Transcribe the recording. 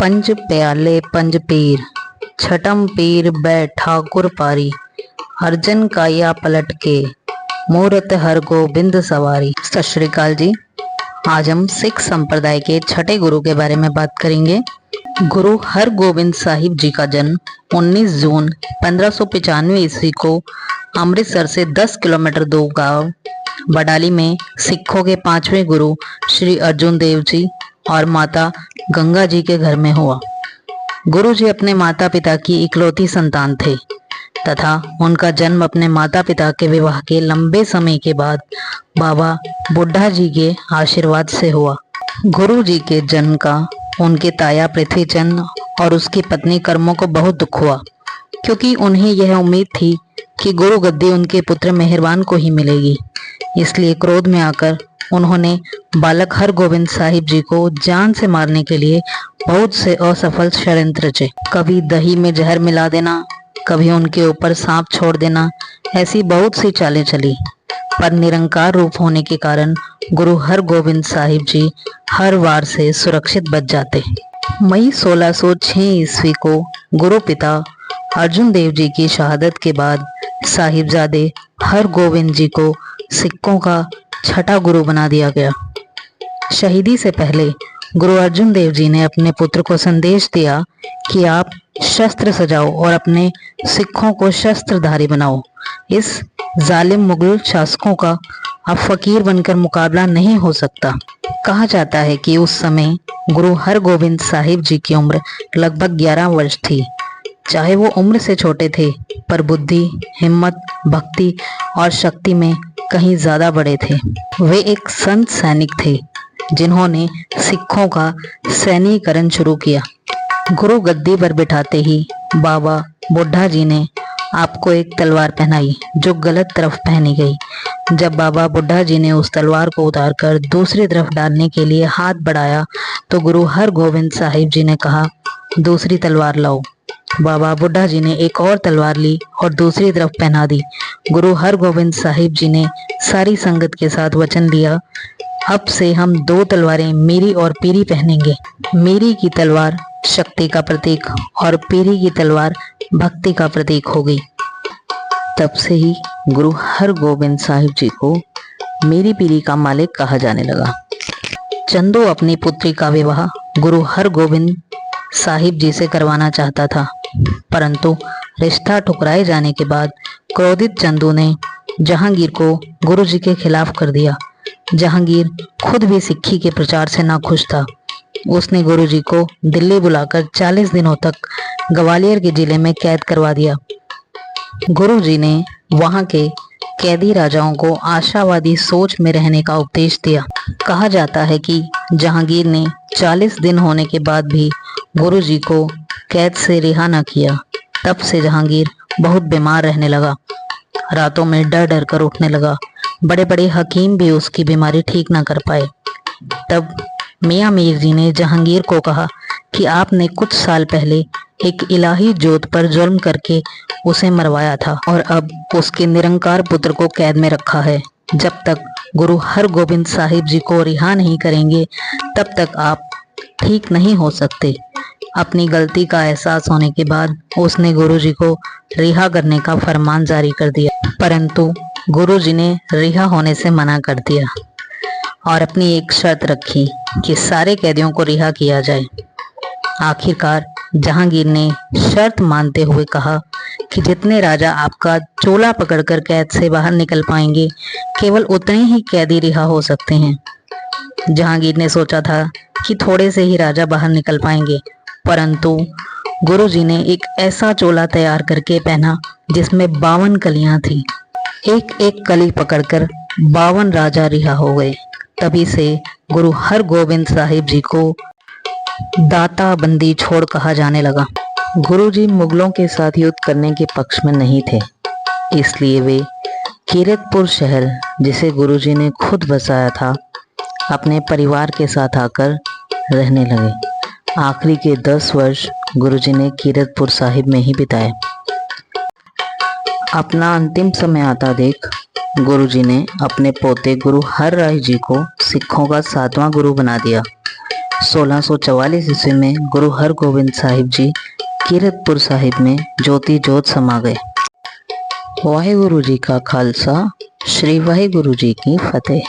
पंज प्याले पंज पीर, छठम पीर बैठा ठाकुर पारी, अर्जन काया पलट के, मूरत हर गोबिंद सवारी। सत श्री अकाल जी। आज हम सिख संप्रदाय के छठे गुरु के बारे में बात करेंगे। गुरु हर गोबिंद साहिब जी का जन्म 19 जून 1595 ईस्वी को अमृतसर से 10 किलोमीटर दूर गांव बडाली में सिखों के 5वें गुरु श्री अर्जुन देव जी और माता गंगा जी के घर में हुआ। गुरु जी अपने माता पिता की इकलौती संतान थे तथा उनका जन्म अपने माता पिता के विवाह के लंबे समय के बाद बाबा बुड्ढा जी के आशीर्वाद से हुआ। गुरु जी के जन्म का उनके ताया पृथ्वीचंद और उसकी पत्नी कर्मों को बहुत दुख हुआ, क्योंकि उन्हें यह उम्मीद थी कि गुरु गद्दी उनके पुत्र मेहरबान को ही मिलेगी। इसलिए क्रोध में आकर उन्होंने बालक हर गोबिंद साहिब जी को जान से मारने के लिए बहुत से असफल षड्यंत्र रचे। कभी दही में जहर मिला देना, कभी उनके ऊपर सांप छोड़ देना, ऐसी बहुत सी चालें चली, पर निरंकार रूप होने के कारण गुरु हर गोबिंद साहिब जी हर वार से सुरक्षित बच जाते। मई 1606 ईस्वी को गुरु पिता अर्जुन देव जी की शहादत के बाद साहिबजादे हर गोबिंद जी को सिखों का छठा गुरु बना दिया गया। शहीदी से पहले गुरु अर्जुन देव जी ने अपने पुत्र को संदेश दिया कि आप शस्त्र सजाओ और अपने सिखों को शस्त्रधारी बनाओ। इस जालिम मुगल शासकों का अब फकीर बनकर मुकाबला नहीं हो सकता। कहा जाता है कि उस समय गुरु हर गोबिंद साहिब जी की उम्र लगभग 11 वर्ष थी। चाहे वो उम्र से छोटे थे, पर बुद्धि, हिम्मत, भक्ति और शक्ति में कहीं ज्यादा बड़े थे। वे एक संत सैनिक थे जिन्होंने सिखों का सैनिकीकरण शुरू किया। गुरु गद्दी पर बिठाते ही बाबा बुड्ढा जी ने आपको एक तलवार पहनाई जो गलत तरफ पहनी गई। जब बाबा बुड्ढा जी ने उस तलवार को उतारकर दूसरी तरफ डालने के लिए हाथ बढ़ाया तो गुरु हर गोबिंद साहिब जी ने कहा, दूसरी तलवार लाओ। बाबा बुड्ढा जी ने एक और तलवार ली और दूसरी तरफ पहना दी। गुरु हर गोबिंद साहिब जी ने सारी संगत के साथ वचन लिया, अब से हम 2 तलवारें मीरी और पीरी पहनेंगे। मीरी की तलवार शक्ति का प्रतीक और पीरी की तलवार भक्ति का प्रतीक हो गई। तब से ही गुरु हर गोबिंद साहिब जी को मीरी पीरी का मालिक कहा जाने लगा। चंदू अपनी पुत्री का विवाह गुरु हर गोबिंद साहिब जी से करवाना चाहता था, परंतु रिश्ता ठुकराए जाने के बाद क्रोधित चंदू ने जहांगीर को गुरु जी के खिलाफ कर दिया। जहांगीर खुद भी सिक्खी के प्रचार से नाखुश था। उसने गुरु जी को दिल्ली बुलाकर 40 दिनों तक ग्वालियर के जिले में कैद करवा दिया। गुरु जी ने वहां के कैदी राजाओं को आशावादी सोच में रहने का उपदेश दिया। कहा जाता है कि जहांगीर ने 40 दिन होने के बाद भी गुरु जी को कैद से रिहा न किया। तब से जहांगीर बहुत बीमार रहने लगा। रातों में डर डर कर उठने लगा। बड़े बड़े हकीम भी उसकी बीमारी ठीक न कर पाए। तब मियां मीर जी ने जहांगीर को कहा कि आपने कुछ साल पहले एक इलाही जोत पर जुल्म करके उसे मरवाया था और अब उसके निरंकार पुत्र को कैद में रखा है। जब तक गुरु हर गोबिंद साहिब जी को रिहा नहीं करेंगे तब तक आप ठीक नहीं हो सकते। अपनी गलती का एहसास होने के बाद उसने गुरु जी को रिहा करने का फरमान जारी कर दिया, परंतु गुरु जी ने रिहा होने से मना कर दिया और अपनी एक शर्त रखी कि सारे कैदियों को रिहा किया जाए। आखिरकार जहांगीर ने शर्त मानते हुए कहा कि जितने राजा आपका चोला पकड़कर कैद से बाहर निकल पाएंगे, केवल उतने ही कैदी रिहा हो सकते हैं। जहांगीर ने सोचा था कि थोड़े से ही राजा बाहर निकल पाएंगे, परंतु गुरु जी ने एक ऐसा चोला तैयार करके पहना जिसमें 52 कलियां थी। एक एक कली पकड़कर 52 राजा रिहा हो गए। तभी से गुरु हर गोबिंद साहिब जी को दाता बंदी छोड़ कहा जाने लगा। गुरु जी मुगलों के साथ युद्ध करने के पक्ष में नहीं थे, इसलिए वे कीरतपुर शहर, जिसे गुरु जी ने खुद बसाया था, अपने परिवार के साथ आकर रहने लगे। आखिरी के 10 वर्ष गुरु जी ने कीरतपुर साहिब में ही बिताए। अपना अंतिम समय आता देख गुरु जी ने अपने पोते गुरु हर राय जी को सिखों का 7वां गुरु बना दिया। 1644 ईस्वी में गुरु हरगोबिंद साहिब जी कीरतपुर साहिब में ज्योति जोत समा गए। वाहिगुरु जी का खालसा, श्री वाहिगुरु जी की फतेह।